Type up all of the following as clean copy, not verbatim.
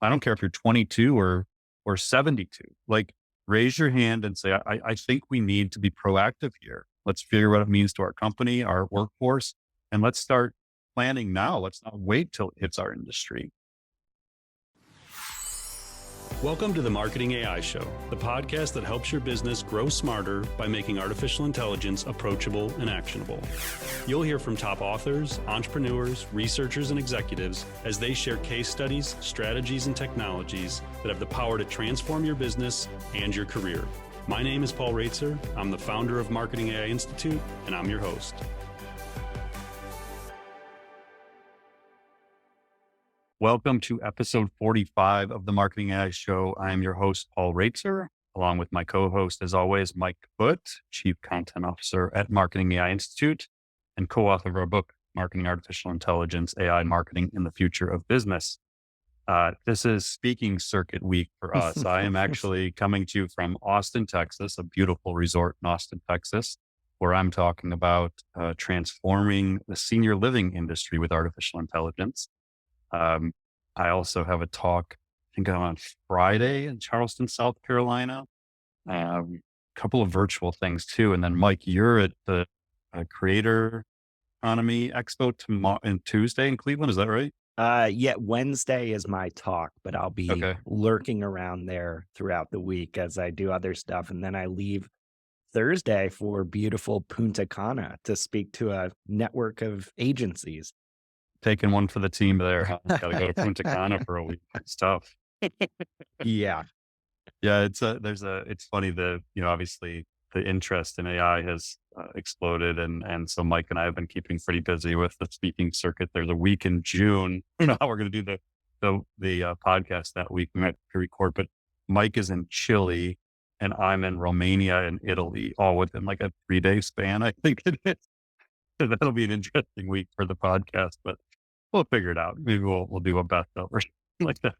I don't care if you're 22 or 72. Like, raise your hand and say, I think we need to be proactive here. Let's figure what it means to our company, our workforce, and let's start planning now. Let's not wait till it hits our industry. Welcome to the Marketing AI Show, the podcast that helps your business grow smarter by making artificial intelligence approachable and actionable. You'll hear from top authors, entrepreneurs, researchers, and executives as they share case studies, strategies, and technologies that have the power to transform your business and your career. My name is Paul Raitzer. I'm the founder of Marketing AI Institute, and I'm your host. Welcome to episode 45 of the Marketing AI Show. I am your host, Paul Raitzer, along with my co-host, as always, Mike Foote, Chief Content Officer at Marketing AI Institute and co-author of our book, Marketing Artificial Intelligence, AI Marketing in the Future of Business. This is speaking circuit week for us. I am actually coming to you from Austin, Texas, a beautiful resort in Austin, Texas, where I'm talking about transforming the senior living industry with artificial intelligence. I also have a talk, I think on Friday in Charleston, South Carolina. A couple of virtual things too. And then Mike, you're at the Creator Economy Expo and Tuesday in Cleveland. Is that right? Yeah, Wednesday is my talk, but I'll be lurking around there throughout the week as I do other stuff. And then I leave Thursday for beautiful Punta Cana to speak to a network of agencies. Taking one for the team there. Huh? Got to go to Punta Cana for a week. It's tough. Yeah. Yeah. It's funny obviously the interest in AI has exploded. And so Mike and I have been keeping pretty busy with the speaking circuit. There's a week in June. I don't know how we're going to do the podcast that week. We might record, but Mike is in Chile and I'm in Romania and Italy, all within like a 3-day span. I think it is. So that'll be an interesting week for the podcast, but we'll figure it out. Maybe we'll do a best of or something like that.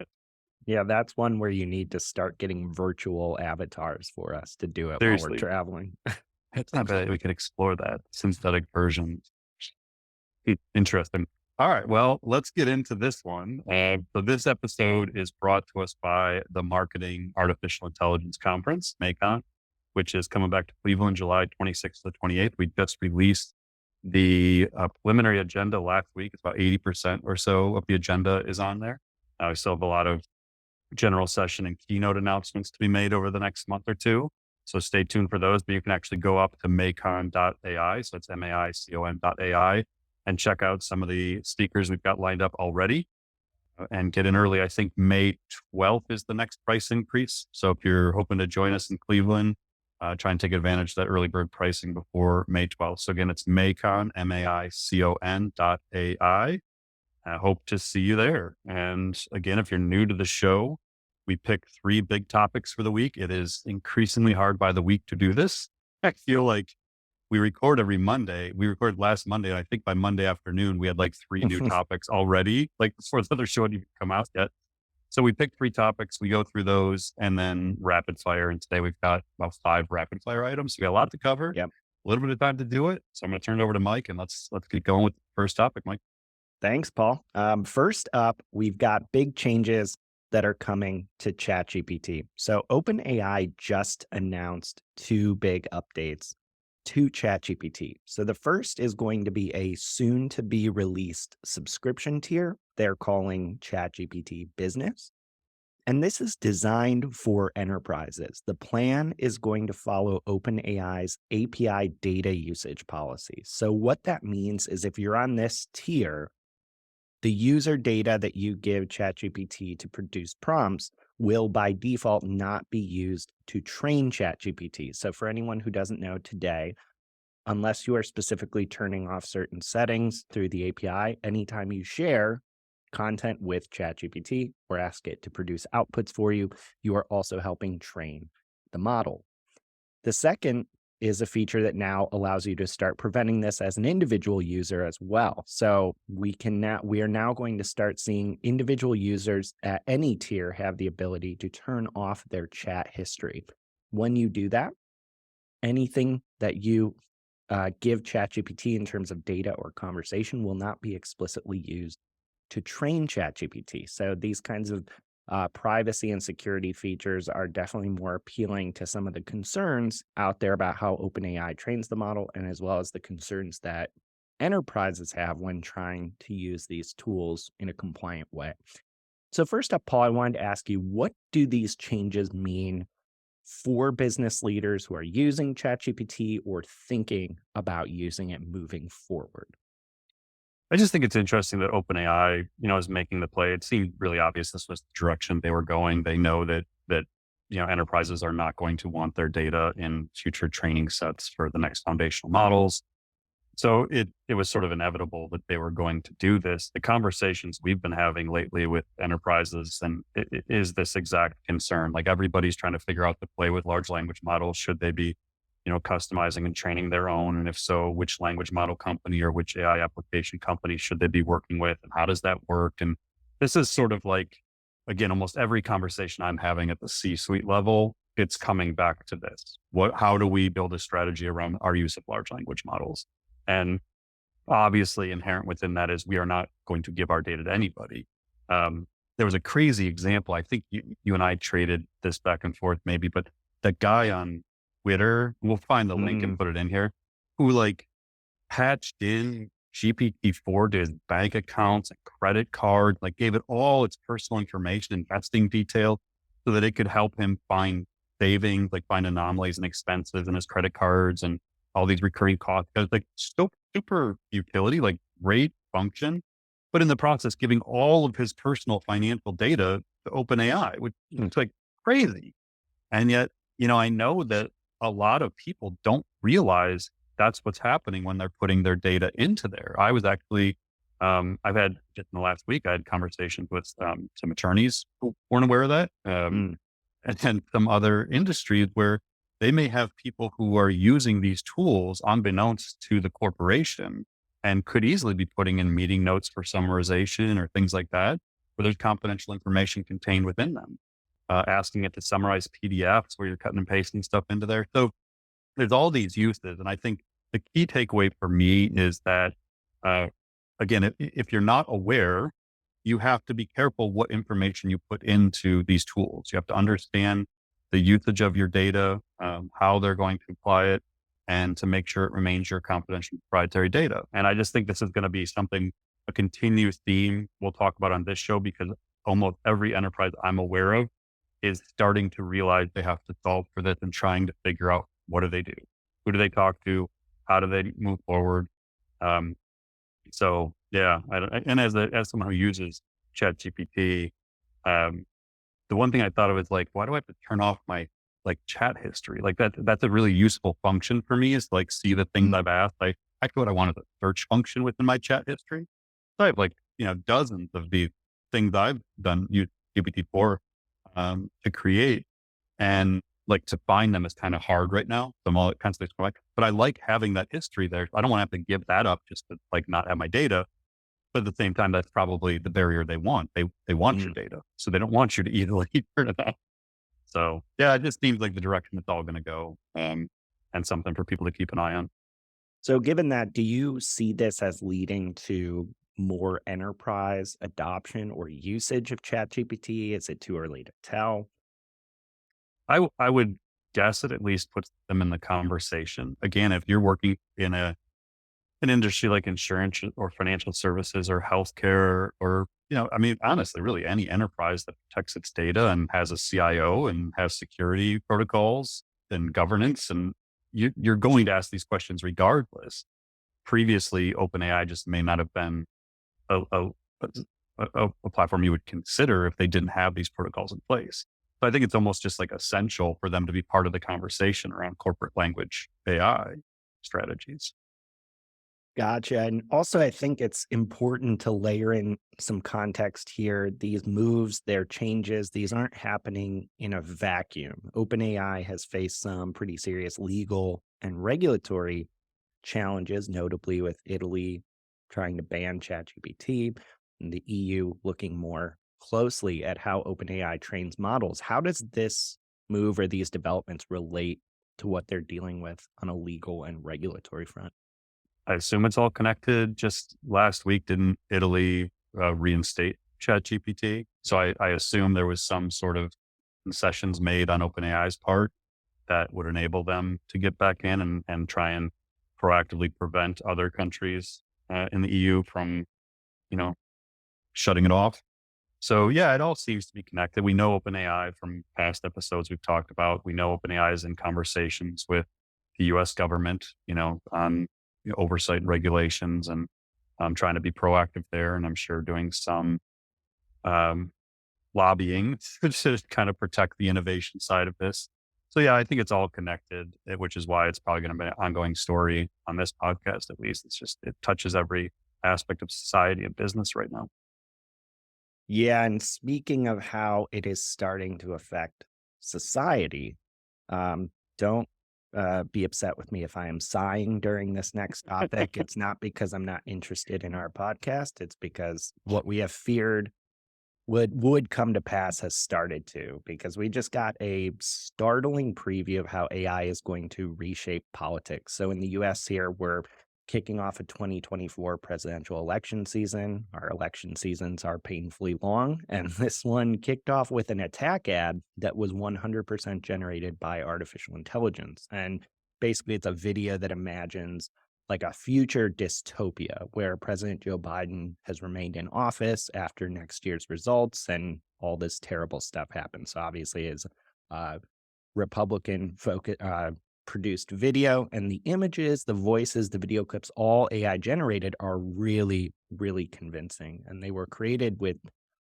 Yeah, that's one where you need to start getting virtual avatars for us to do it Seriously. while we're traveling. It's not bad. We could explore that synthetic version. Interesting. All right. Well, let's get into this one. So this episode is brought to us by the Marketing Artificial Intelligence Conference, MACON, which is coming back to Cleveland, July 26th to 28th. We just released the preliminary agenda last week. It's about 80% or so of the agenda is on there. We still have a lot of general session and keynote announcements to be made over the next month or two. So stay tuned for those, but you can actually go up to macon.ai. So it's MAICON.ai and check out some of the speakers we've got lined up already and get in early. I think May 12th is the next price increase. So if you're hoping to join us in Cleveland, try and take advantage of that early bird pricing before May 12th. So again, it's MAICON, MAICON.ai. I hope to see you there. And again, if you're new to the show, we pick 3 big topics for the week. It is increasingly hard by the week to do this. I feel like we record every Monday. We recorded last Monday. And I think by Monday afternoon, we had like 3 new topics already, like before the other show hadn't even come out yet. So we picked 3 topics, we go through those and then rapid fire. And today we've got about 5 rapid fire items. We got a lot to cover, Yep. A little bit of time to do it. So I'm going to turn it over to Mike and let's get going with the first topic, Mike. Thanks, Paul. First up, we've got big changes that are coming to ChatGPT. So OpenAI just announced 2 big updates to ChatGPT. So the first is going to be a soon to be released subscription tier they're calling ChatGPT Business. And this is designed for enterprises. The plan is going to follow OpenAI's API data usage policy. So what that means is if you're on this tier, the user data that you give ChatGPT to produce prompts will by default not be used to train ChatGPT. So for anyone who doesn't know today, unless you are specifically turning off certain settings through the API, anytime you share content with ChatGPT or ask it to produce outputs for you, you are also helping train the model. The second is a feature that now allows you to start preventing this as an individual user as well. So we are now going to start seeing individual users at any tier have the ability to turn off their chat history. When you do that, anything that you give ChatGPT in terms of data or conversation will not be explicitly used to train ChatGPT. So these kinds of Privacy and security features are definitely more appealing to some of the concerns out there about how OpenAI trains the model, and as well as the concerns that enterprises have when trying to use these tools in a compliant way. So, first up, Paul, I wanted to ask you, what do these changes mean for business leaders who are using ChatGPT or thinking about using it moving forward? I just think it's interesting that OpenAI, is making the play. It seemed really obvious this was the direction they were going. They know that enterprises are not going to want their data in future training sets for the next foundational models. So it was sort of inevitable that they were going to do this. The conversations we've been having lately with enterprises and it is this exact concern. Like everybody's trying to figure out the play with large language models. Should they be, customizing and training their own? And if so, which language model company or which AI application company should they be working with? And how does that work? And this is sort of like, again, almost every conversation I'm having at the C-suite level, it's coming back to this. How do we build a strategy around our use of large language models? And obviously, inherent within that is we are not going to give our data to anybody. There was a crazy example. I think you and I traded this back and forth, maybe, but the guy on Twitter, we'll find the link and Mm, put it in here, who like patched in GPT-4 to his bank accounts and credit card, like gave it all its personal information, investing detail, so that it could help him find savings, like find anomalies and expenses in his credit cards and all these recurring costs. Because like still super utility, like great function, but in the process, giving all of his personal financial data to OpenAI, which it's like crazy. And yet, I know that a lot of people don't realize that's what's happening when they're putting their data into there. I was actually, I've had just in the last week, I had conversations with some attorneys who weren't aware of that, mm. and then some other industries where they may have people who are using these tools unbeknownst to the corporation and could easily be putting in meeting notes for summarization or things like that, where there's confidential information contained within them, asking it to summarize PDFs where you're cutting and pasting stuff into there. So there's all these uses. And I think the key takeaway for me is that, uh, again, if you're not aware, you have to be careful what information you put into these tools. You have to understand the usage of your data, how they're going to apply it, and to make sure it remains your confidential proprietary data. And I just think this is going to be something, a continuous theme we'll talk about on this show, because almost every enterprise I'm aware of is starting to realize they have to solve for this and trying to figure out what do they do? Who do they talk to? How do they move forward? Um, so yeah, and as someone who uses ChatGPT, um, the one thing I thought of is like, why do I have to turn off my like chat history? Like that's a really useful function for me is to, like see the things I've asked. Like actually what I want is a search function within my chat history. So I have like, dozens of these things I've done use GPT-4 to create. And like to find them is kind of hard right now. So I'm all constantly scrolling, but I like having that history there. I don't want to have to give that up just to like not have my data. But at the same time, that's probably the barrier they want. They want your Mm. data. So they don't want you to easily turn it off. So yeah, it just seems like the direction it's all going to go. And something for people to keep an eye on. So, given that, do you see this as leading to more enterprise adoption or usage of ChatGPT? Is it too early to tell? I would guess it at least puts them in the conversation. Again, if you're working in an industry like insurance or financial services or healthcare or, I mean, honestly, really any enterprise that protects its data and has a CIO and has security protocols and governance, and you're going to ask these questions regardless. Previously, OpenAI just may not have been a, a, a platform you would consider if they didn't have these protocols in place. So I think it's almost just like essential for them to be part of the conversation around corporate language AI strategies. Gotcha. And also, I think it's important to layer in some context here. These moves, their changes, these aren't happening in a vacuum. OpenAI has faced some pretty serious legal and regulatory challenges, notably with Italy trying to ban ChatGPT and the EU looking more closely at how OpenAI trains models. How does this move or these developments relate to what they're dealing with on a legal and regulatory front? I assume it's all connected. Just last week, didn't Italy reinstate ChatGPT. So I assume there was some sort of concessions made on OpenAI's part that would enable them to get back in and try and proactively prevent other countries in the EU from, you know, shutting it off. So yeah, it all seems to be connected. We know OpenAI from past episodes we've talked about. We know OpenAI is in conversations with the U.S. government, on oversight and regulations, and trying to be proactive there. And I'm sure doing some um, lobbying to kind of protect the innovation side of this. So yeah, I think it's all connected, which is why it's probably going to be an ongoing story on this podcast. At least it touches every aspect of society and business right now. Yeah, and speaking of how it is starting to affect society, don't be upset with me if I am sighing during this next topic. It's not because I'm not interested in our podcast. It's because what we have feared would come to pass has started to, because we just got a startling preview of how AI is going to reshape politics. So in the US here, we're kicking off a 2024 presidential election season. Our election seasons are painfully long, and this one kicked off with an attack ad that was 100% generated by artificial intelligence. And basically, it's a video that imagines like a future dystopia where President Joe Biden has remained in office after next year's results and all this terrible stuff happens. So obviously, it's Republican produced video, and the images, the voices, the video clips, all AI generated, are really, really convincing. And they were created with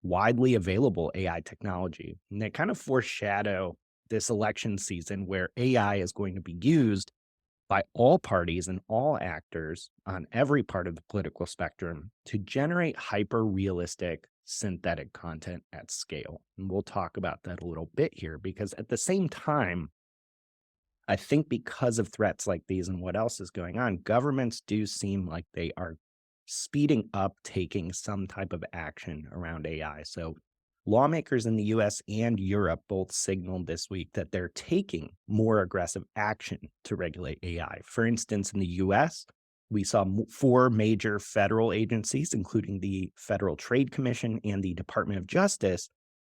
widely available AI technology. And they kind of foreshadow this election season where AI is going to be used by all parties and all actors on every part of the political spectrum to generate hyper realistic synthetic content at scale. And we'll talk about that a little bit here, because at the same time, I think because of threats like these and what else is going on, governments do seem like they are speeding up taking some type of action around AI. So lawmakers in the US and Europe both signaled this week that they're taking more aggressive action to regulate AI. For instance, in the US, we saw four major federal agencies, including the Federal Trade Commission and the Department of Justice,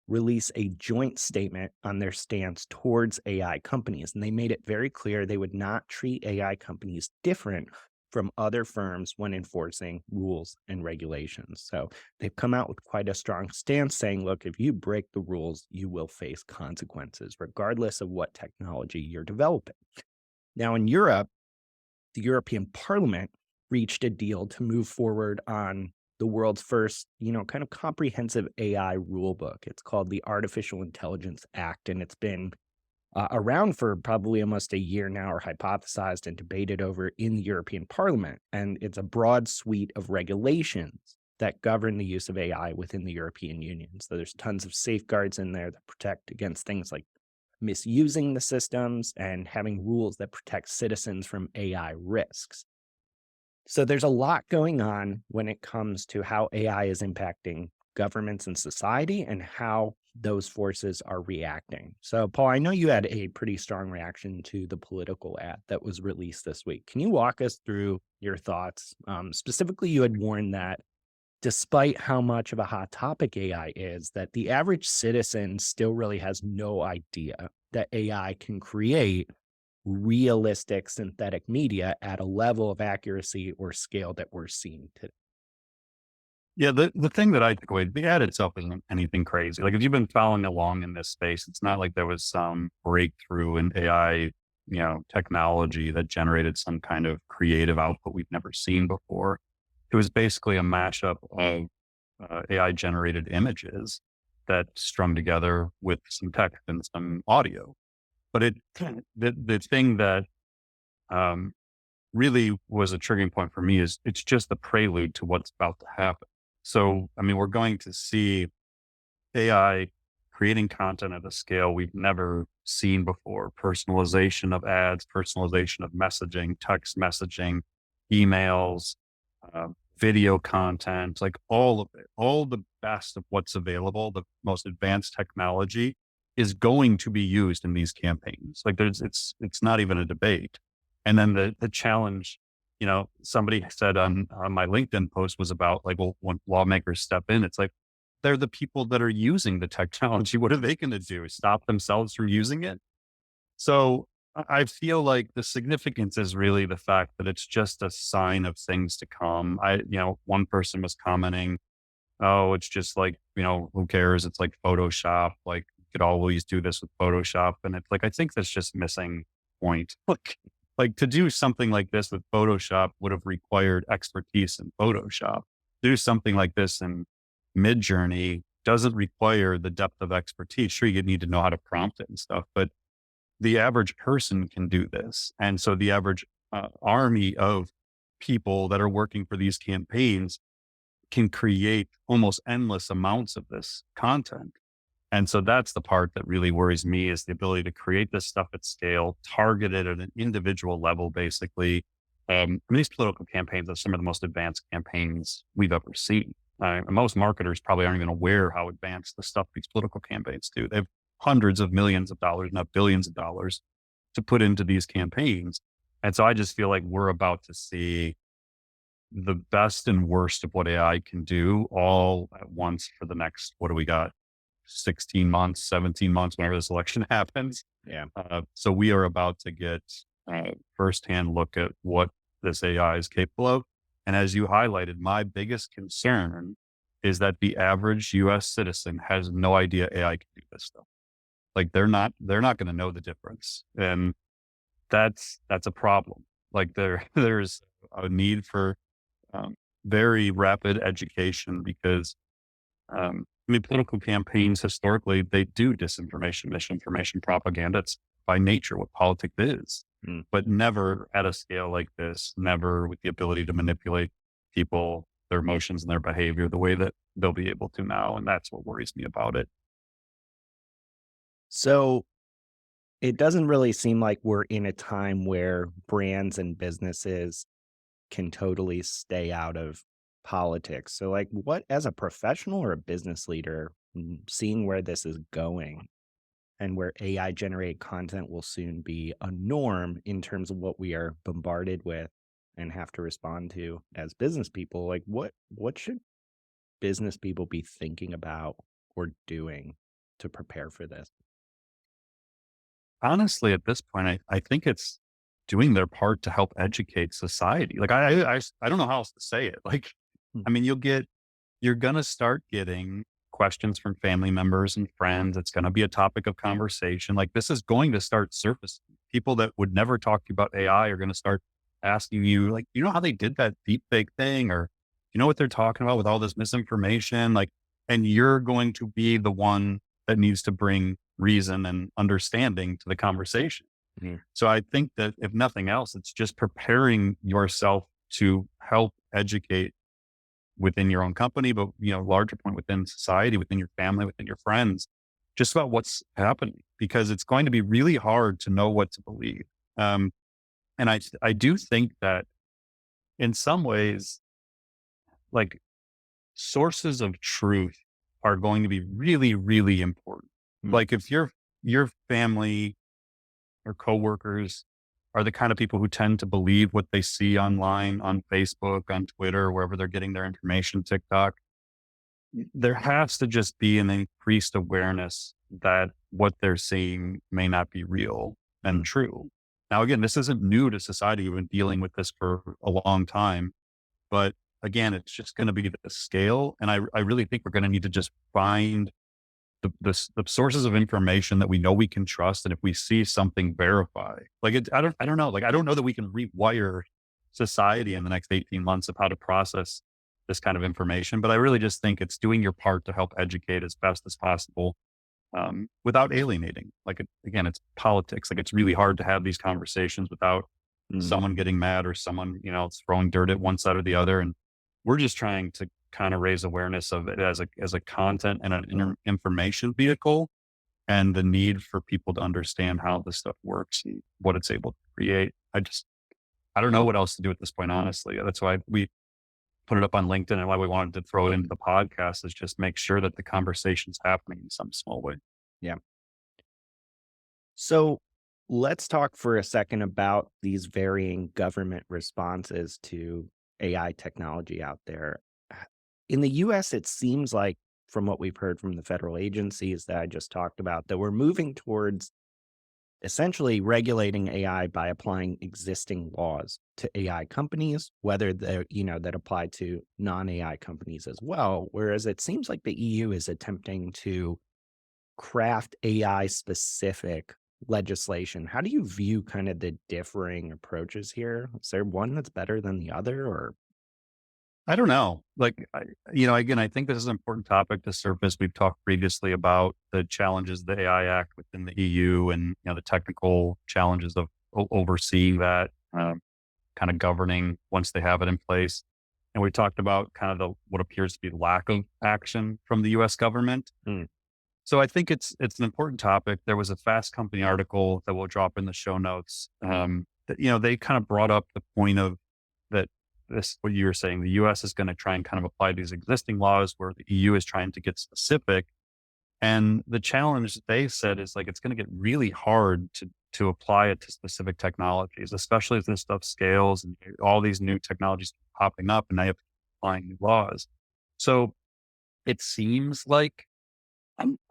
release a joint statement on their stance towards AI companies. And they made it very clear they would not treat AI companies different from other firms when enforcing rules and regulations. So they've come out with quite a strong stance saying, look, if you break the rules, you will face consequences, regardless of what technology you're developing. Now, in Europe, the European Parliament reached a deal to move forward on the world's first, kind of comprehensive AI rule book. It's called the Artificial Intelligence Act, and it's been around for probably almost a year now, or hypothesized and debated over in the European Parliament. And it's a broad suite of regulations that govern the use of AI within the European Union. So there's tons of safeguards in there that protect against things like misusing the systems and having rules that protect citizens from AI risks. So there's a lot going on when it comes to how AI is impacting governments and society and how those forces are reacting. So, Paul, I know you had a pretty strong reaction to the political ad that was released this week. Can you walk us through your thoughts? Specifically, you had warned that despite how much of a hot topic AI is, that the average citizen still really has no idea that AI can create realistic synthetic media at a level of accuracy or scale that we're seeing today. Yeah, the thing that I took away, the ad itself isn't anything crazy. Like if you've been following along in this space, it's not like there was some breakthrough in AI, technology that generated some kind of creative output we've never seen before. It was basically a mashup of AI generated images that strung together with some text and some audio. But the thing that really was a triggering point for me is it's just the prelude to what's about to happen. So, I mean, we're going to see AI creating content at a scale we've never seen before. Personalization of ads, personalization of messaging, text messaging, emails, video content, like all of it, all the best of what's available, the most advanced technology is going to be used in these campaigns. Like it's not even a debate. And then the challenge, somebody said on my LinkedIn post was about like, well, when lawmakers step in, it's like, they're the people that are using the technology. What are they going to do? Stop themselves from using it? So I feel like the significance is really the fact that it's just a sign of things to come. One person was commenting, oh, it's just like, who cares? It's like Photoshop. Like you could always do this with Photoshop. And it's like, I think that's just missing point. Like to do something like this with Photoshop would have required expertise in Photoshop. Do something like this in Midjourney doesn't require the depth of expertise. Sure, you need to know how to prompt it and stuff, but the average person can do this. And so the average army of people that are working for these campaigns can create almost endless amounts of this content. And so that's the part that really worries me is the ability to create this stuff at scale, targeted at an individual level, basically. These political campaigns are some of the most advanced campaigns we've ever seen. Most marketers probably aren't even aware how advanced the stuff these political campaigns do. They have hundreds of millions of dollars, not billions of dollars, to put into these campaigns. And so I just feel like we're about to see the best and worst of what AI can do all at once for the next, what do we got? 16 months, 17 months, whenever this election happens. Yeah. So we are about to get firsthand look at what this AI is capable of. And as you highlighted, my biggest concern is that the average US citizen has no idea AI can do this stuff. Like they're not going to know the difference. And that's a problem. Like there's a need for very rapid education because political campaigns historically, they do disinformation, misinformation, propaganda. It's by nature what politics is, but never at a scale like this, never with the ability to manipulate people, their emotions and their behavior the way that they'll be able to now. And that's what worries me about it. So it doesn't really seem like we're in a time where brands and businesses can totally stay out of politics. So, like, what, as a professional or a business leader, seeing where this is going and where AI generated content will soon be a norm in terms of what we are bombarded with and have to respond to as business people, like, what should business people be thinking about or doing to prepare for this? Honestly, at this point, I think it's doing their part to help educate society. Like I don't know how else to say it. Like, Hmm. I mean, you're going to start getting questions from family members and friends. It's going to be a topic of conversation. Like this is going to start surfacing. People that would never talk to you about AI are going to start asking you, like, you know how they did that deep fake thing, or you know what they're talking about with all this misinformation? Like, and you're going to be the one that needs to bring reason and understanding to the conversation. Mhm. So I think that if nothing else, it's just preparing yourself to help educate within your own company, but larger point within society, within your family, within your friends, just about what's happening, because it's going to be really hard to know what to believe. And I do think that in some ways, like sources of truth are going to be really, really important. Mm. Like if your family or coworkers are the kind of people who tend to believe what they see online, on Facebook, on Twitter, wherever they're getting their information, TikTok, there has to just be an increased awareness that what they're seeing may not be real and true. Now, again, this isn't new to society. We've been dealing with this for a long time, but again, it's just going to be the scale. And I really think we're going to need to just find the sources of information that we know we can trust. And if we see something, verify. Like I don't know. Like I don't know that we can rewire society in the next 18 months of how to process this kind of information. But I really just think it's doing your part to help educate as best as possible, without alienating. Like again, it's politics. Like it's really hard to have these conversations without Mm. someone getting mad or someone, throwing dirt at one side or the other. And we're just trying to kind of raise awareness of it as a content and an information vehicle, and the need for people to understand how this stuff works and what it's able to create. I don't know what else to do at this point, honestly. That's why we put it up on LinkedIn, and why we wanted to throw it into the podcast is just make sure that the conversation's happening in some small way. Yeah. So let's talk for a second about these varying government responses to AI technology out there. In the US, it seems like from what we've heard from the federal agencies that I just talked about, that we're moving towards essentially regulating AI by applying existing laws to AI companies, whether they're, that apply to non-AI companies as well. Whereas it seems like the EU is attempting to craft AI specific legislation. How do you view kind of the differing approaches here? Is there one that's better than the other, or? I don't know. Again, I think this is an important topic to surface. We've talked previously about the challenges of the AI Act within the EU and, the technical challenges of overseeing that, kind of governing once they have it in place. And we talked about kind of what appears to be lack of action from the US government. Mm. So I think it's an important topic. There was a Fast Company article that we'll drop in the show notes. That, they kind of brought up the point of that what you were saying, the US is going to try and kind of apply these existing laws where the EU is trying to get specific. And the challenge they said is like, it's going to get really hard to apply it to specific technologies, especially as this stuff scales and all these new technologies popping up and they have to keep applying new laws. So it seems like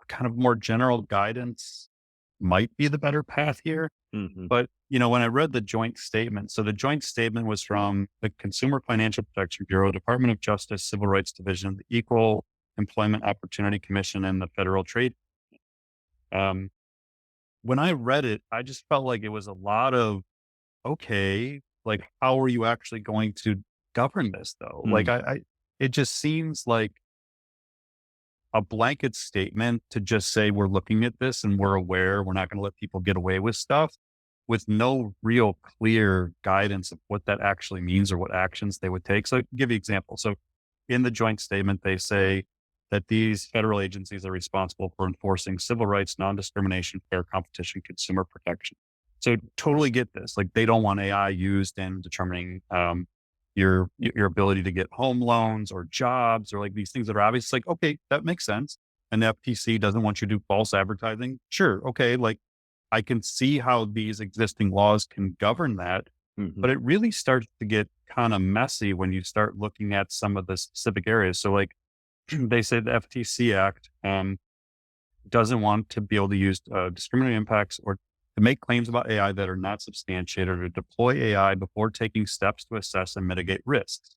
kind of more general guidance might be the better path here. Mhm. But, when I read the joint statement, so the joint statement was from the Consumer Financial Protection Bureau, Department of Justice, Civil Rights Division, the Equal Employment Opportunity Commission, and the Federal Trade. When I read it, I just felt like it was a lot of, okay, like, how are you actually going to govern this though? Like, Mm. it just seems like a blanket statement to just say, we're looking at this and we're aware, we're not going to let people get away with stuff with no real clear guidance of what that actually means or what actions they would take. So I'll give you an example. So in the joint statement, they say that these federal agencies are responsible for enforcing civil rights, non-discrimination, fair competition, consumer protection. So totally get this. Like, they don't want AI used in determining your ability to get home loans or jobs or like these things that are obvious. Like, okay, that makes sense. And the FTC doesn't want you to do false advertising. Sure. Okay. Like, I can see how these existing laws can govern that, Mhm. but it really starts to get kind of messy when you start looking at some of the specific areas. So like they say the FTC Act doesn't want to be able to use discriminating impacts or to make claims about AI that are not substantiated or to deploy AI before taking steps to assess and mitigate risks.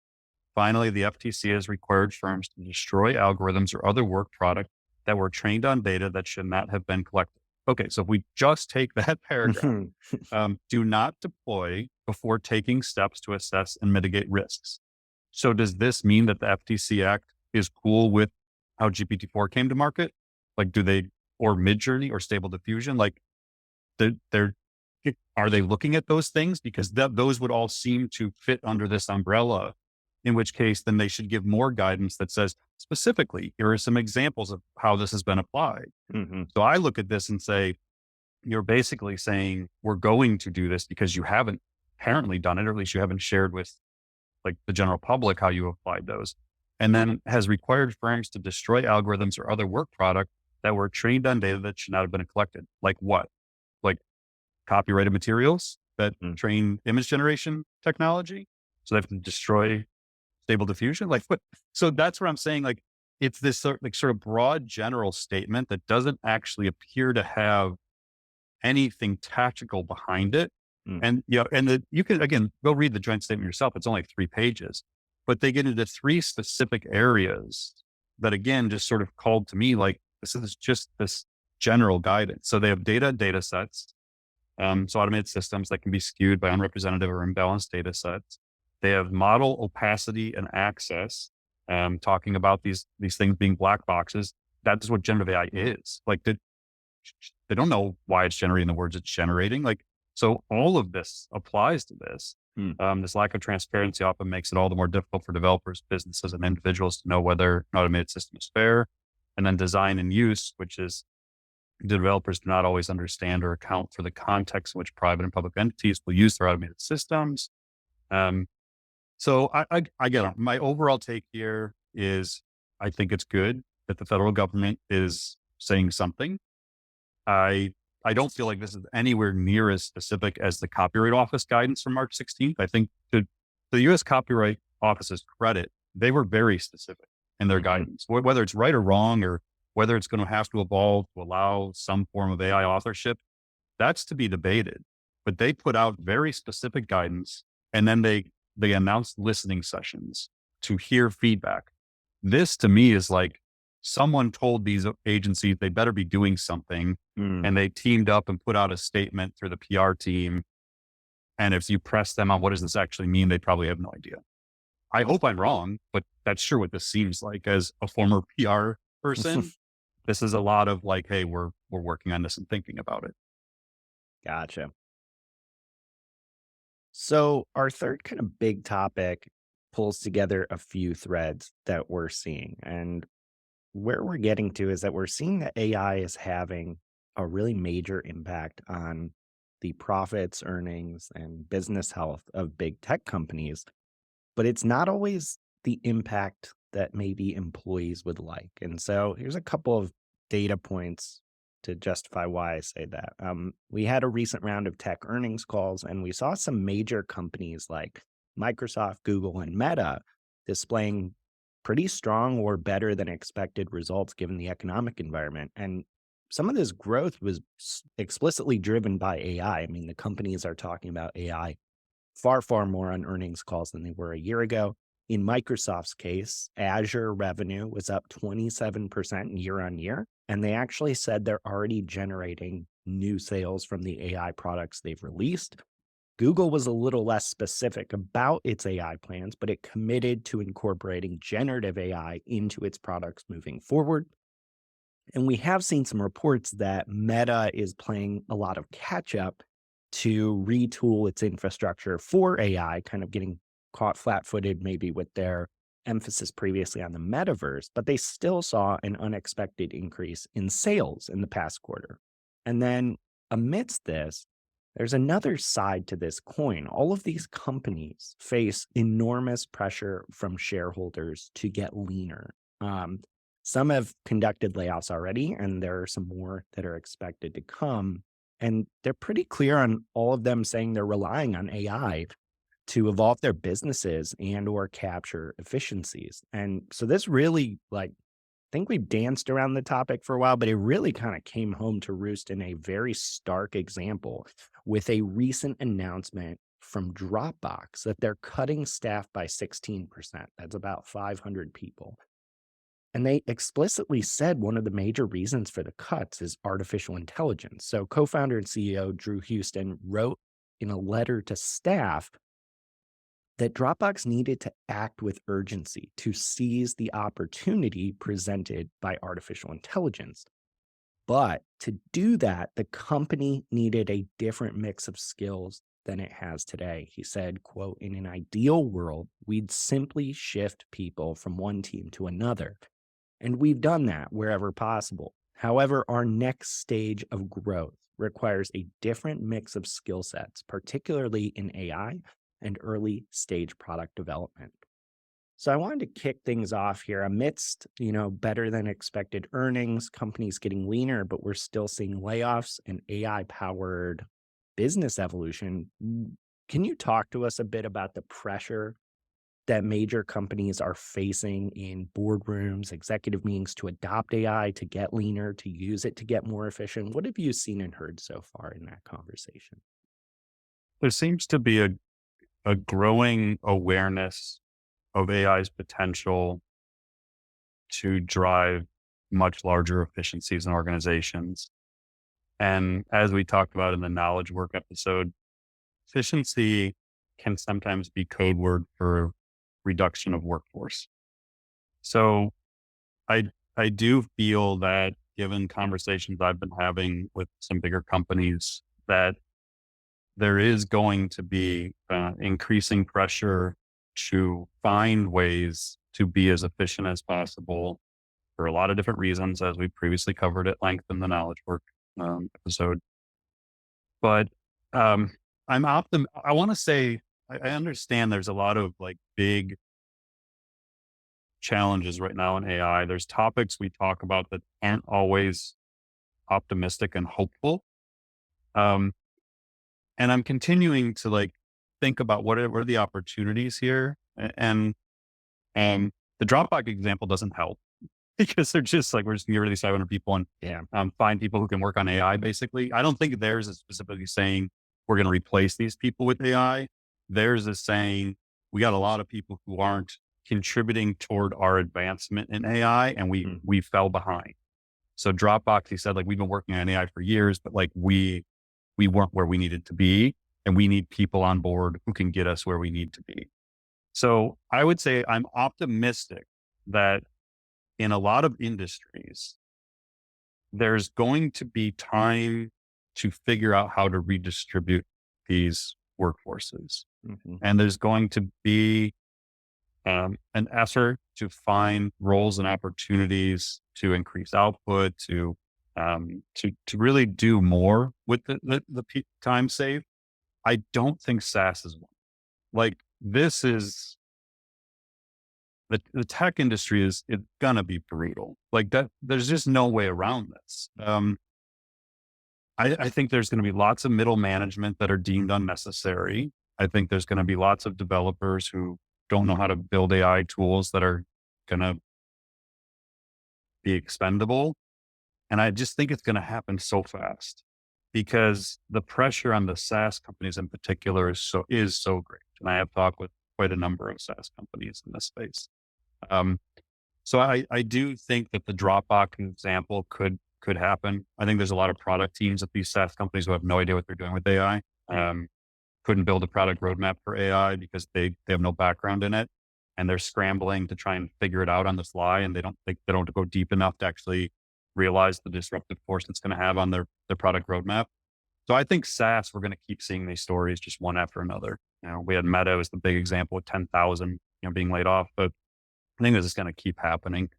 Finally, the FTC has required firms to destroy algorithms or other work product that were trained on data that should not have been collected. Okay, so if we just take that paragraph, do not deploy before taking steps to assess and mitigate risks. So does this mean that the FTC Act is cool with how GPT-4 came to market? Like, or Midjourney or Stable Diffusion? Like, are they looking at those things? Because those would all seem to fit under this umbrella, in which case then they should give more guidance that says specifically, here are some examples of how this has been applied. Mhm. So I look at this and say, you're basically saying we're going to do this because you haven't apparently done it, or at least you haven't shared with like the general public how you applied those. And then has required firms to destroy algorithms or other work product that were trained on data that should not have been collected. Like what? Like copyrighted materials that Mm. train image generation technology. So they have to destroy Stable Diffusion. Like what? So that's where I'm saying, like, it's this sort of broad general statement that doesn't actually appear to have anything tactical behind it. Mm. And you can again go read the joint statement yourself. It's only 3 pages, but they get into 3 specific areas that again just sort of called to me like this is just this general guidance. So they have data sets, so automated systems that can be skewed by unrepresentative or imbalanced data sets. They have model opacity and access, talking about these things being black boxes. That's what generative AI is. Like they don't know why it's generating the words it's generating. Like, so all of this applies to this. Mm. This lack of transparency often makes it all the more difficult for developers, businesses, and individuals to know whether an automated system is fair. And then design and use, which is the developers do not always understand or account for the context in which private and public entities will use their automated systems. So I get it. My overall take here is I think it's good that the federal government is saying something. I don't feel like this is anywhere near as specific as the Copyright Office guidance from March 16th. I think to the U.S. Copyright Office's credit, they were very specific. in their Mhm. guidance, whether it's right or wrong, or whether it's going to have to evolve to allow some form of AI authorship. That's to be debated. But they put out very specific guidance, and then they announced listening sessions to hear feedback. This to me is like someone told these agencies they better be doing something, Mm. and they teamed up and put out a statement through the PR team. And if you press them on what does this actually mean, they probably have no idea. I hope I'm wrong, but that's sure what this seems like as a former PR person. This is a lot of like, hey, we're working on this and thinking about it. Gotcha. So, our third kind of big topic pulls together a few threads that we're seeing. And where we're getting to is that we're seeing that AI is having a really major impact on the profits, earnings, and business health of big tech companies, but it's not always the impact that maybe employees would like. And so here's a couple of data points to justify why I say that. We had a recent round of tech earnings calls, and we saw some major companies like Microsoft, Google, and Meta displaying pretty strong or better than expected results given the economic environment. And some of this growth was explicitly driven by AI. I mean, the companies are talking about AI far, far more on earnings calls than they were a year ago. In Microsoft's case, Azure revenue was up 27% year on year. And they actually said they're already generating new sales from the AI products they've released. Google was a little less specific about its AI plans, but it committed to incorporating generative AI into its products moving forward. And we have seen some reports that Meta is playing a lot of catch up to retool its infrastructure for AI, kind of getting caught flat footed maybe with their emphasis previously on the metaverse, but they still saw an unexpected increase in sales in the past quarter. And then amidst this, there's another side to this coin. All of these companies face enormous pressure from shareholders to get leaner. Some have conducted layoffs already, and there are some more that are expected to come. And they're pretty clear on all of them saying they're relying on AI to evolve their businesses and or capture efficiencies. And so this really like I think we've danced around the topic for a while, but it really kind of came home to roost in a very stark example with a recent announcement from Dropbox that they're cutting staff by 16%. That's about 500 people. And they explicitly said one of the major reasons for the cuts is artificial intelligence. So, co founder and CEO Drew Houston wrote in a letter to staff that Dropbox needed to act with urgency to seize the opportunity presented by artificial intelligence. But to do that, the company needed a different mix of skills than it has today. He said, quote, in an ideal world, we'd simply shift people from one team to another. And we've done that wherever possible. However, our next stage of growth requires a different mix of skill sets, particularly in AI and early stage product development. So I wanted to kick things off here amidst, better than expected earnings, companies getting leaner, but we're still seeing layoffs and AI powered business evolution. Can you talk to us a bit about the pressure that major companies are facing in boardrooms, executive meetings to adopt AI, to get leaner, to use it to get more efficient? What have you seen and heard so far in that conversation? There seems to be a growing awareness of AI's potential to drive much larger efficiencies in organizations. And as we talked about in the knowledge work episode, efficiency can sometimes be code word for reduction of workforce. So I I do feel that given conversations I've been having with some bigger companies, that there is going to be increasing pressure to find ways to be as efficient as possible for a lot of different reasons, as we previously covered at length in the knowledge work episode. But um, I want to say I understand there's a lot of like big challenges right now in AI. There's topics we talk about that aren't always optimistic and hopeful. Um, and I'm continuing to like think about what are the opportunities here, and The Dropbox example doesn't help because they're just like, we're just gonna get rid of these 500 people and Yeah. find people who can work on AI, basically. I don't think theirs is specifically saying we're going to replace these people with AI. Theirs is saying we got a lot of people who aren't contributing toward our advancement in AI, and we fell behind. So Dropbox, he said, like, we've been working on AI for years, but like we weren't where we needed to be, and we need people on board who can get us where we need to be. So I would say I'm optimistic that in a lot of industries, there's going to be time to figure out how to redistribute these workforces. Mhm. And there's going to be an effort to find roles and opportunities to increase output, to really do more with the time saved. I don't think SaaS is one. Like, this is the tech industry is it's gonna be brutal. Like that, there's just no way around this. I think there's going to be lots of middle management that are deemed unnecessary. I think there's going to be lots of developers who don't know how to build AI tools that are going to be expendable. And I just think it's going to happen so fast because the pressure on the SaaS companies in particular is so great. And I have talked with quite a number of SaaS companies in this space. Um, so I do think that the Dropbox example could happen. I think there's a lot of product teams at these SaaS companies who have no idea what they're doing with AI. Couldn't build a product roadmap for AI because they have no background in it, and they're scrambling to try and figure it out on the fly, and they don't go deep enough to actually realize the disruptive force it's going to have on their product roadmap. So I think SaaS, we're going to keep seeing these stories just one after another. We had Meta as the big example with 10,000 being laid off, but I think this is going to keep happening.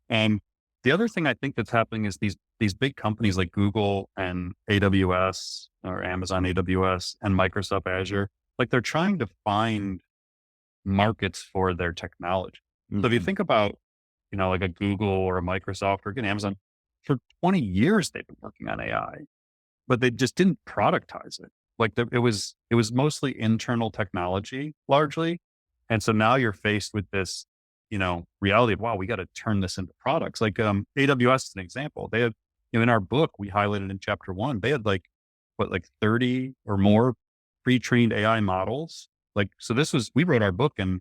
And the other thing I think that's happening is these big companies like Google and AWS or Amazon AWS and Microsoft Azure, like they're trying to find markets for their technology. So if you think about, like a Google or a Microsoft or again, Amazon, for 20 years, they've been working on AI, but they just didn't productize it. Like it was mostly internal technology largely. And so now you're faced with this, reality of, wow, we got to turn this into products. Like AWS is an example. They have, in our book, we highlighted in chapter 1, they had like 30 or more pre-trained AI models. Like, so we wrote our book in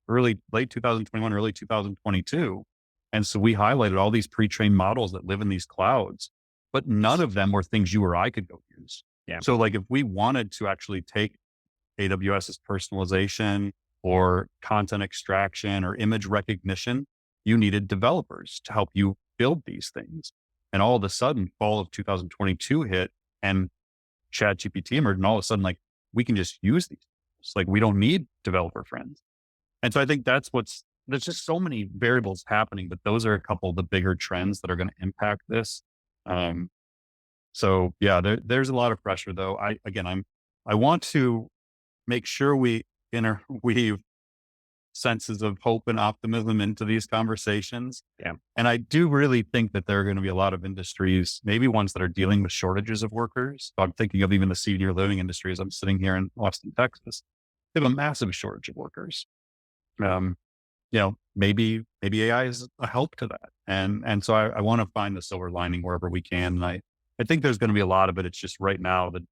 late 2021, early 2022. And so we highlighted all these pre-trained models that live in these clouds, but none of them were things you or I could go use. Yeah. So like if we wanted to actually take AWS's personalization or content extraction or image recognition, you needed developers to help you build these things. And all of a sudden, fall of 2022 hit and ChatGPT emerged. And all of a sudden, like, we can just use these. It's like, we don't need developer friends. And so I think there's just so many variables happening, but those are a couple of the bigger trends that are going to impact this. So yeah, there's a lot of pressure though. I want to make sure we interweave senses of hope and optimism into these conversations. Yeah. And I do really think that there are going to be a lot of industries, maybe ones that are dealing with shortages of workers. So I'm thinking of even the senior living industry as I'm sitting here in Austin, Texas. They have a massive shortage of workers. Maybe AI is a help to that. And so I want to find the silver lining wherever we can. And I think there's going to be a lot of it. It's just right now that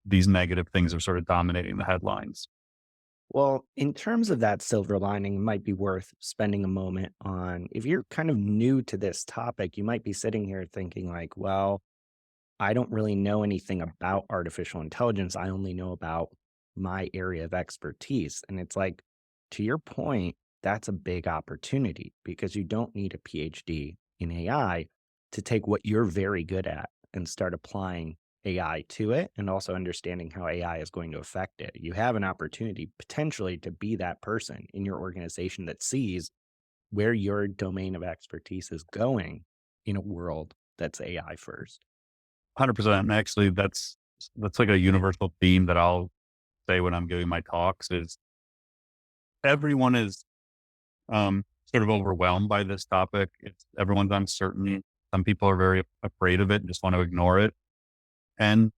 these negative things are sort of dominating the headlines. Well, in terms of that silver lining, it might be worth spending a moment on. If you're kind of new to this topic, you might be sitting here thinking like, well, I don't really know anything about artificial intelligence. I only know about my area of expertise. And it's like, to your point, that's a big opportunity because you don't need a PhD in AI to take what you're very good at and start applying AI to it and also understanding how AI is going to affect it. You have an opportunity potentially to be that person in your organization that sees where your domain of expertise is going in a world that's AI first. 100%. And actually, that's like a universal theme that I'll say when I'm giving my talks is everyone is sort of overwhelmed by this topic. Everyone's uncertain. Some people are very afraid of it and just want to ignore it. And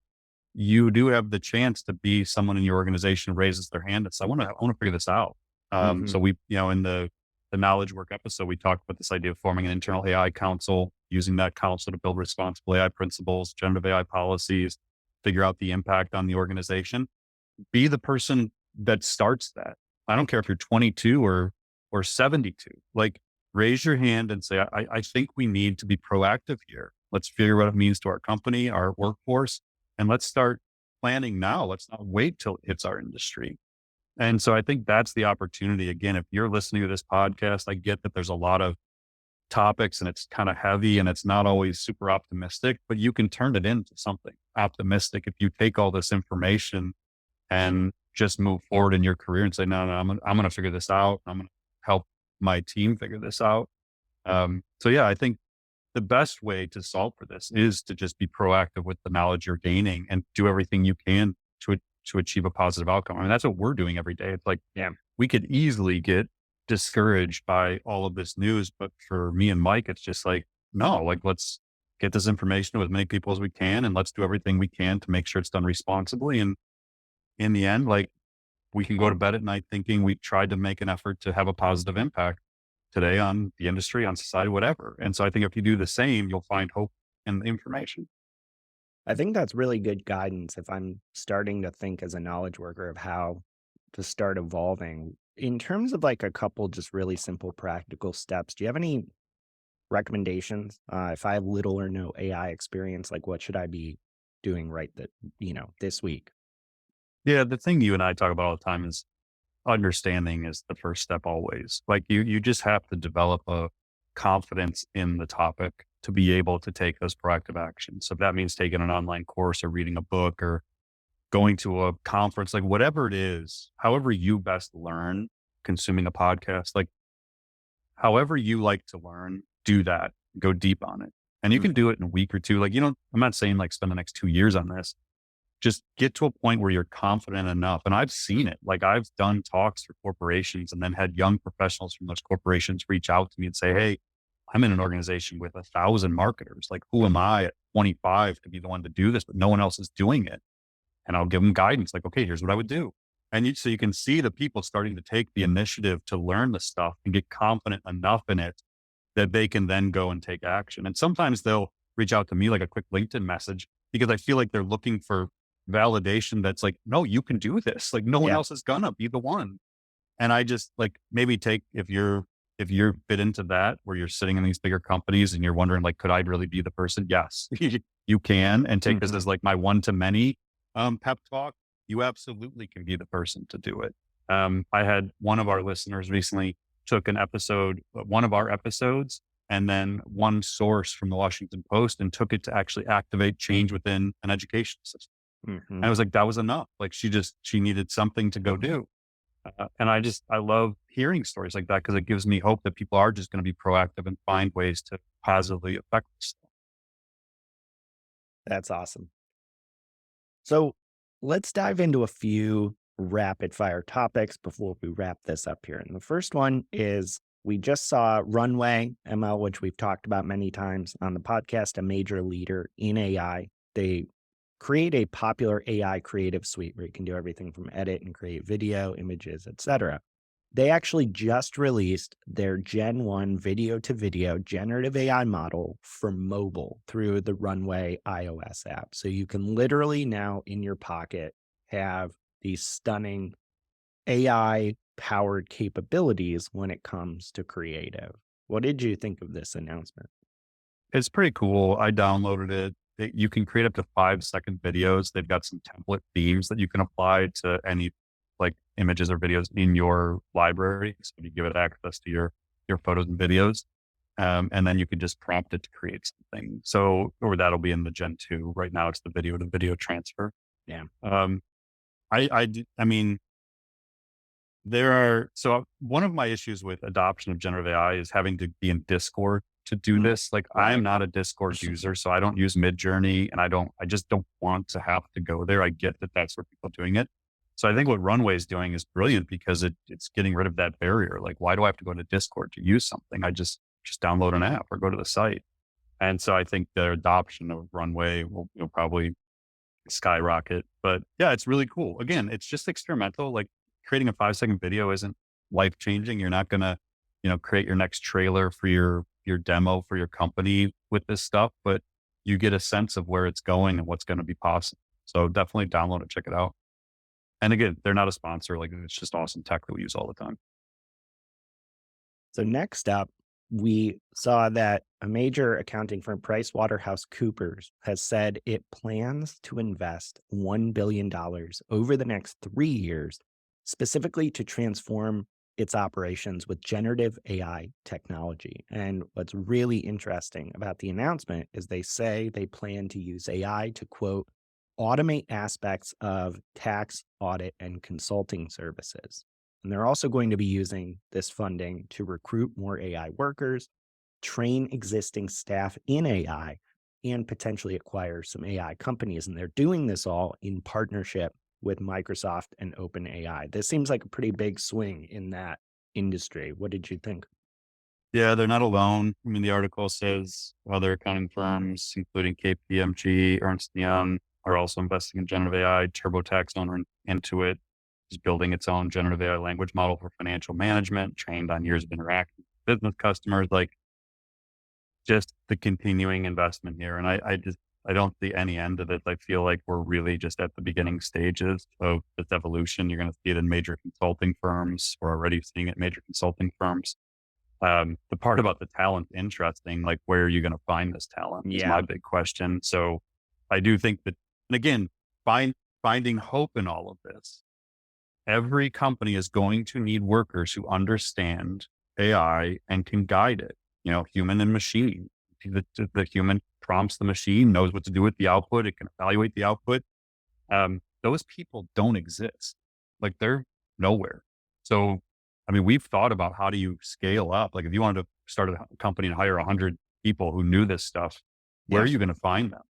you do have the chance to be someone in your organization who raises their hand and says, I want to figure this out. So we, in the the knowledge work episode, we talked about this idea of forming an internal AI council, using that council to build responsible AI principles, generative AI policies, figure out the impact on the organization. Be the person that starts that. I don't care if you're 22 or 72. Like, raise your hand and say, I think we need to be proactive here. Let's figure what it means to our company, our workforce, and let's start planning now. Let's not wait till it hits our industry. And so I think that's the opportunity. Again, if you're listening to this podcast, I get that there's a lot of topics and it's kind of heavy and it's not always super optimistic, but you can turn it into something optimistic if you take all this information and just move forward in your career and say, no, I'm going to figure this out. I'm going to help my team figure this out. So yeah, I think the best way to solve for this is to just be proactive with the knowledge you're gaining and do everything you can to achieve a positive outcome. I mean, that's what we're doing every day. It's like, Yeah. we could easily get discouraged by all of this news, but for me and Mike, it's just like, no, like, let's get this information to as many people as we can, and let's do everything we can to make sure it's done responsibly. And in the end, like, we can go to bed at night thinking we tried to make an effort to have a positive impact today on the industry, on society, whatever. And so I think if you do the same, you'll find hope in the information. I think that's really good guidance if I'm starting to think as a knowledge worker of how to start evolving. In terms of like a couple just really simple practical steps, do you have any recommendations? If I have little or no AI experience, like what should I be doing right this week? Yeah, the thing you and I talk about all the time is understanding is the first step always. Like, you just have to develop a confidence in the topic to be able to take those proactive actions. So if that means taking an online course or reading a book or going to a conference, like whatever it is, however you best learn, consuming a podcast, like however you like to learn, do that, go deep on it. And you can do it in a week or two. Like, I'm not saying like spend the next 2 years on this. Just get to a point where you're confident enough. And I've seen it. Like, I've done talks for corporations and then had young professionals from those corporations reach out to me and say, hey, I'm in an organization with 1,000 marketers. Like, who am I at 25 to be the one to do this, but no one else is doing it? And I'll give them guidance. Like, okay, here's what I would do. And so you can see the people starting to take the initiative to learn the stuff and get confident enough in it that they can then go and take action. And sometimes they'll reach out to me like a quick LinkedIn message because I feel like they're looking for validation that's like, no, you can do this. Like, no one Yeah. else is gonna be the one. And I just like, maybe take, if you're fit into that, where you're sitting in these bigger companies and you're wondering like, could I really be the person? Yes, you can. And take this as like my one to many pep talk. You absolutely can be the person to do it. I had one of our listeners recently took one of our episodes, and then one source from the Washington Post and took it to actually activate change within an education system. And I was like, that was enough. Like, she needed something to go do. And I love hearing stories like that because it gives me hope that people are just going to be proactive and find ways to positively affect this. That's awesome. So let's dive into a few rapid fire topics before we wrap this up here. And the first one is we just saw Runway ML, which we've talked about many times on the podcast, a major leader in AI. They create a popular AI creative suite where you can do everything from edit and create video, images, etc. They actually just released their Gen 1 video to video generative AI model for mobile through the Runway iOS app. So you can literally now in your pocket have these stunning AI powered capabilities when it comes to creative. What did you think of this announcement? It's pretty cool. I downloaded it. You can create up to 5-second videos. They've got some template themes that you can apply to any like images or videos in your library. So you give it access to your photos and videos. And then you can just prompt it to create something. So, or that'll be in the Gen 2. Right now it's the video to video transfer. Yeah. I mean, so one of my issues with adoption of generative AI is having to be in Discord to do this. Like, I am not a Discord user, so I don't use Midjourney, and I just don't want to have to go there. I get that that's where people are doing it. So I think what Runway is doing is brilliant because it's getting rid of that barrier. Like, why do I have to go to Discord to use something? I just download an app or go to the site. And so I think the adoption of Runway will probably skyrocket. But yeah, it's really cool. Again, it's just experimental. Like, creating a 5-second video isn't life changing. You're not gonna, create your next trailer for your demo for your company with this stuff, but you get a sense of where it's going and what's going to be possible. So definitely download it, check it out. And again, they're not a sponsor. Like, it's just awesome tech that we use all the time. So next up, we saw that a major accounting firm, PricewaterhouseCoopers, has said it plans to invest $1 billion over the next 3 years, specifically to transform its operations with generative AI technology. And what's really interesting about the announcement is they say they plan to use AI to, quote, automate aspects of tax, audit, and consulting services. And they're also going to be using this funding to recruit more AI workers, train existing staff in AI, and potentially acquire some AI companies. And they're doing this all in partnership with Microsoft and OpenAI. This seems like a pretty big swing in that industry. What did you think? Yeah, they're not alone. I mean, the article says other accounting firms, including KPMG, Ernst & Young, are also investing in generative AI. TurboTax owner Intuit is building its own generative AI language model for financial management, trained on years of interaction with business customers. Like, just the continuing investment here. And I don't see any end of it. I feel like we're really just at the beginning stages of this evolution. You're going to see it in major consulting firms. We're already seeing it in major consulting firms. The part about the talent, interesting, like, where are you going to find this talent is my big question. So I do think that, and again, finding hope in all of this. Every company is going to need workers who understand AI and can guide it, human and machine. The human prompts the machine, knows what to do with the output. It can evaluate the output. Those people don't exist. Like, they're nowhere. So, I mean, we've thought about how do you scale up? Like, if you wanted to start a company and hire 100 people who knew this stuff, where are you going to find them?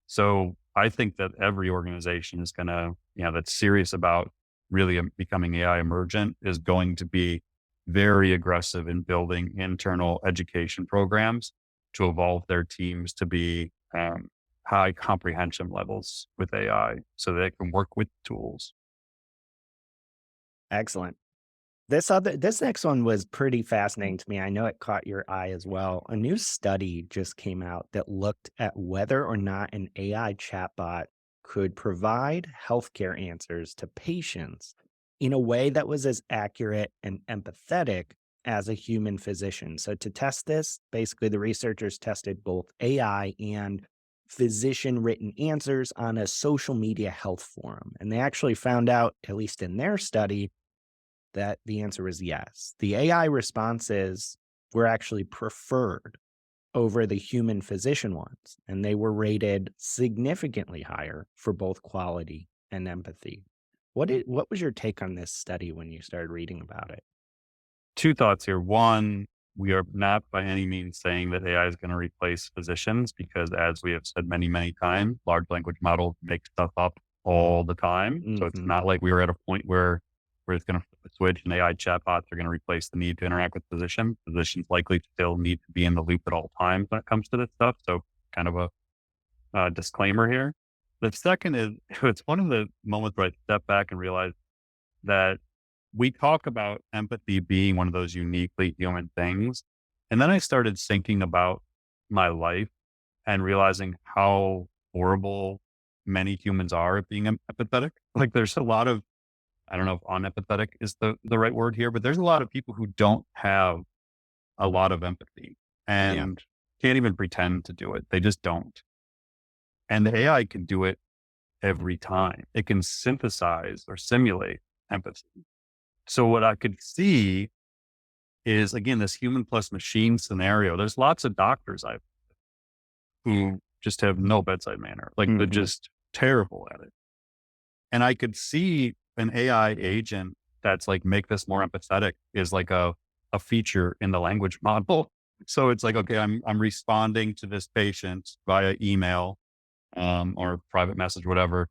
So I think that every organization is going to, that's serious about really becoming AI emergent, is going to be very aggressive in building internal education programs to evolve their teams to be high comprehension levels with AI so they can work with tools. Excellent. This next one was pretty fascinating to me. I know it caught your eye as well. A new study just came out that looked at whether or not an AI chatbot could provide healthcare answers to patients in a way that was as accurate and empathetic as a human physician. So to test this, basically the researchers tested both AI and physician written answers on a social media health forum. And they actually found out, at least in their study, that the answer was yes. The AI responses were actually preferred over the human physician ones, and they were rated significantly higher for both quality and empathy. What was your take on this study when you started reading about it? Two thoughts here. One, we are not by any means saying that AI is going to replace physicians, because, as we have said many, many times, large language models make stuff up all the time. Mm-hmm. So it's not like we are at a point where it's going to switch and AI chatbots are going to replace the need to interact with physicians. Physicians likely still need to be in the loop at all times when it comes to this stuff. So kind of a disclaimer here. The second is, it's one of the moments where I step back and realize that we talk about empathy being one of those uniquely human things. And then I started thinking about my life and realizing how horrible many humans are at being empathetic. Like, there's a lot of, I don't know if unempathetic is the right word here, but there's a lot of people who don't have a lot of empathy and can't even pretend to do it. They just don't. And the AI can do it every time. It can synthesize or simulate empathy. So what I could see is, again, this human plus machine scenario. There's lots of doctors who just have no bedside manner. Like, they're just terrible at it. And I could see an AI agent that's like, make this more empathetic, is like a feature in the language model. So it's like, okay, I'm responding to this patient via email or private message, whatever.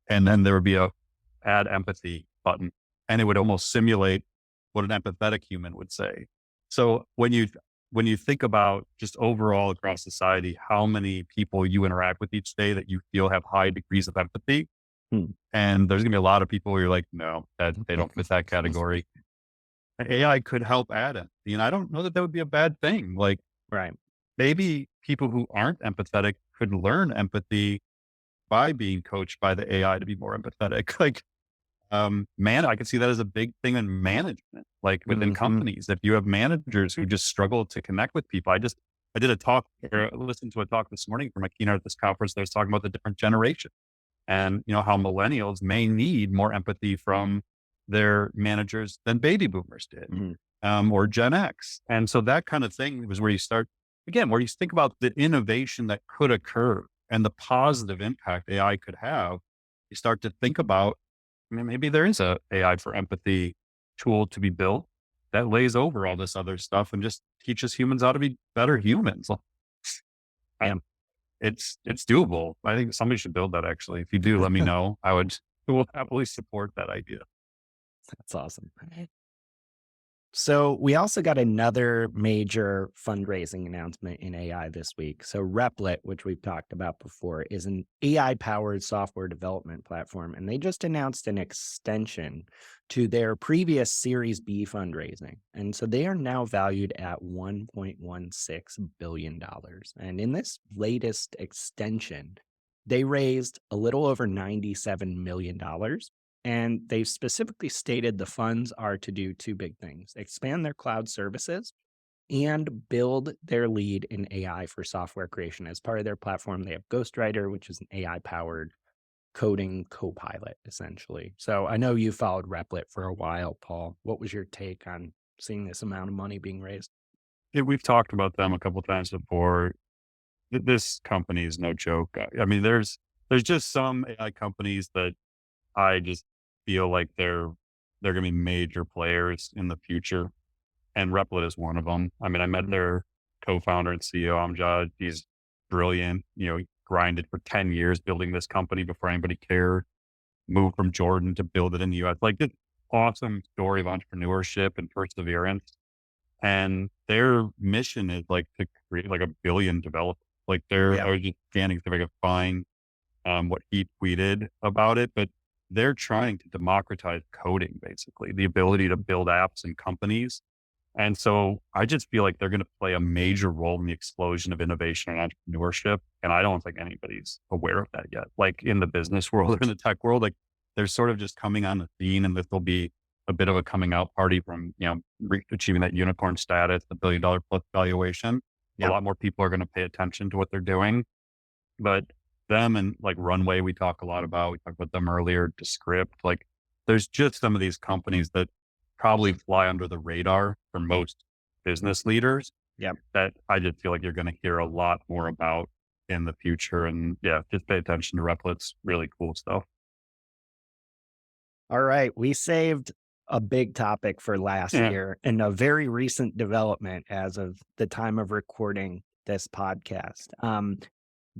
And then there would be a add empathy button, and it would almost simulate what an empathetic human would say. So when you think about just overall across society, how many people you interact with each day that you feel have high degrees of empathy, and there's gonna be a lot of people where you're like, no, that they don't fit that category. AI could help add empathy. And I don't know that that would be a bad thing. Like Right. maybe people who aren't empathetic could learn empathy by being coached by the AI to be more empathetic. Like, man, I could see that as a big thing in management, like within Hmm. companies. If you have managers who just struggle to connect with people, I did a talk or listened to a talk this morning from a keynote at this conference that was talking about the different generations and how millennials may need more empathy from their managers than baby boomers did, Hmm. or Gen X. And so that kind of thing was where you start again, where you think about the innovation that could occur and the positive impact AI could have. You start to think about, I mean, maybe there is a AI for empathy tool to be built that lays over all this other stuff and just teaches humans how to be better humans. Yeah, It's doable. I think somebody should build that actually. If you do, let me know. Will happily support that idea. that's awesome. So we also got another major fundraising announcement in AI this week. So Replit, which we've talked about before, is an AI-powered software development platform, and they just announced an extension to their previous Series B fundraising. And so they are now valued at $1.16 billion. And in this latest extension, they raised a little over $97 million. And they've specifically stated the funds are to do two big things: expand their cloud services and build their lead in AI for software creation. As part of their platform, they have Ghostwriter, which is an AI powered coding copilot, essentially. So I know you followed Replit for a while, Paul. What was your take on seeing this amount of money being raised? Yeah, we've talked about them a couple times before. This company is no joke. I mean, there's just some AI companies that I just feel like they're going to be major players in the future, and Replit is one of them. I mean, I met Mhm. their co-founder and CEO Amjad. He's brilliant. He grinded for 10 years building this company before anybody cared. Moved from Jordan to build it in the US. Like this awesome story of entrepreneurship and perseverance. And their mission is like to create like a billion developers. Like Yeah. I was just scanning if I could find what he tweeted about it, but they're trying to democratize coding, basically, the ability to build apps and companies. And so I just feel like they're going to play a major role in the explosion of innovation and entrepreneurship. And I don't think anybody's aware of that yet. Like in the business world or in the tech world, like they're sort of just coming on the scene, and this will be a bit of a coming out party from, achieving that unicorn status, the $1 billion plus valuation. A Yeah. lot more people are going to pay attention to what they're doing. But them and like Runway, we talk a lot about. We talked about them earlier, Descript. Like there's just some of these companies that probably fly under the radar for most business leaders Yeah. that I just feel like you're going to hear a lot more about in the future. And yeah, just pay attention to Replit's really cool stuff. All right. We saved a big topic for last Yeah. year and a very recent development as of the time of recording this podcast.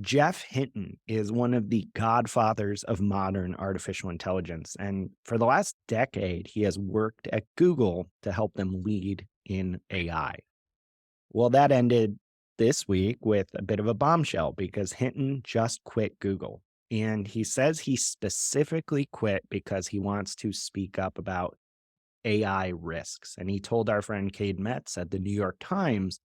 Jeff Hinton is one of the godfathers of modern artificial intelligence. And for the last decade, he has worked at Google to help them lead in AI. Well, that ended this week with a bit of a bombshell because Hinton just quit Google. And he says he specifically quit because he wants to speak up about AI risks. And he told our friend Cade Metz at the New York Times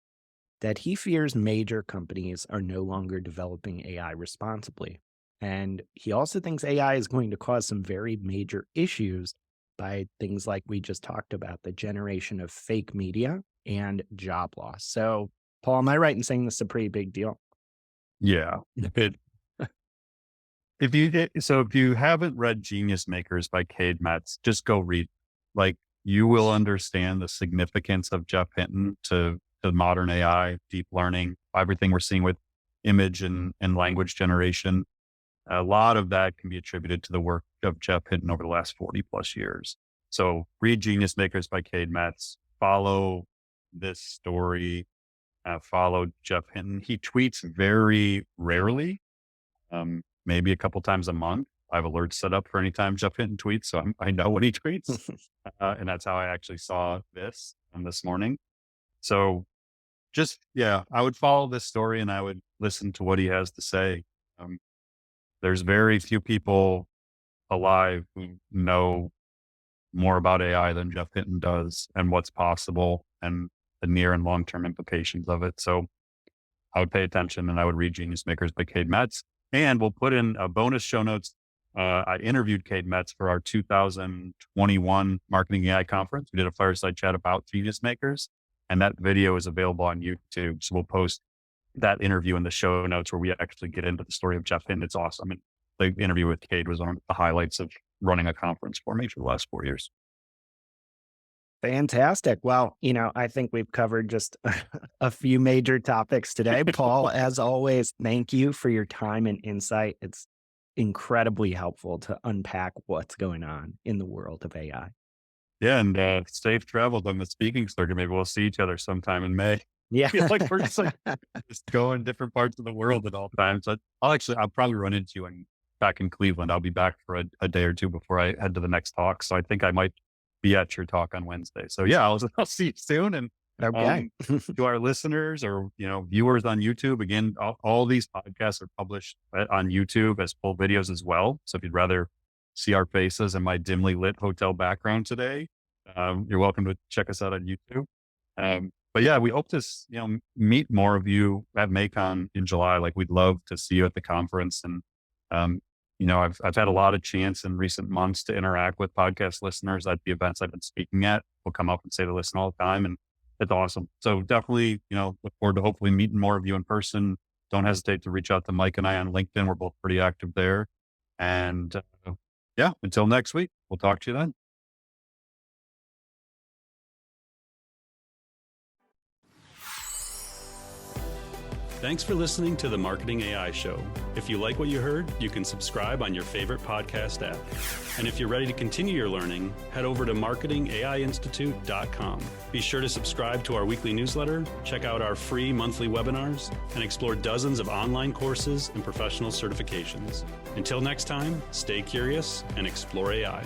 that he fears major companies are no longer developing AI responsibly. And he also thinks AI is going to cause some very major issues by things like we just talked about, the generation of fake media and job loss. So, Paul, am I right in saying this is a pretty big deal? Yeah. If you haven't read Genius Makers by Cade Metz, just go read. Like you will understand the significance of Jeff Hinton to modern AI, deep learning, everything we're seeing with image and language generation. A lot of that can be attributed to the work of Jeff Hinton over the last 40 plus years. So read Genius Makers by Cade Metz, follow this story, follow Jeff Hinton. He tweets very rarely, maybe a couple times a month. I have alerts set up for any time Jeff Hinton tweets, so I know what he tweets. And that's how I actually saw this this morning. So just, yeah, I would follow this story and I would listen to what he has to say. Um, there's very few people alive who know more about AI than Jeff Hinton does and what's possible and the near and long-term implications of it. So I would pay attention and I would read Genius Makers by Cade Metz. And we'll put in a bonus show notes. I interviewed Cade Metz for our 2021 Marketing AI conference. We did a fireside chat about Genius Makers, and that video is available on YouTube. So we'll post that interview in the show notes where we actually get into the story of Jeff Hinton. It's awesome. And the interview with Cade was one of the highlights of running a conference for me for the last 4 years. Fantastic. Well, I think we've covered just a few major topics today. Paul, as always, thank you for your time and insight. It's incredibly helpful to unpack what's going on in the world of AI. Yeah, and safe travels on the speaking circuit. Maybe we'll see each other sometime in May. Yeah. I feel like we're just going different parts of the world at all times. I'll probably run into you back in Cleveland. I'll be back for a day or two before I head to the next talk. So I think I might be at your talk on Wednesday. So yeah, I'll see you soon. And Okay. to our listeners or viewers on YouTube, again, all these podcasts are published on YouTube as full videos as well. So if you'd rather see our faces and my dimly lit hotel background today, you're welcome to check us out on YouTube. But yeah, we hope to meet more of you at MACON in July. Like we'd love to see you at the conference. And I've had a lot of chance in recent months to interact with podcast listeners at the events I've been speaking at. We'll come up and say to listen all the time, and it's awesome. So definitely, look forward to hopefully meeting more of you in person. Don't hesitate to reach out to Mike and I on LinkedIn. We're both pretty active there. And until next week, we'll talk to you then. Thanks for listening to the Marketing AI Show. If you like what you heard, you can subscribe on your favorite podcast app. And if you're ready to continue your learning, head over to marketingaiinstitute.com. Be sure to subscribe to our weekly newsletter, check out our free monthly webinars, and explore dozens of online courses and professional certifications. Until next time, stay curious and explore AI.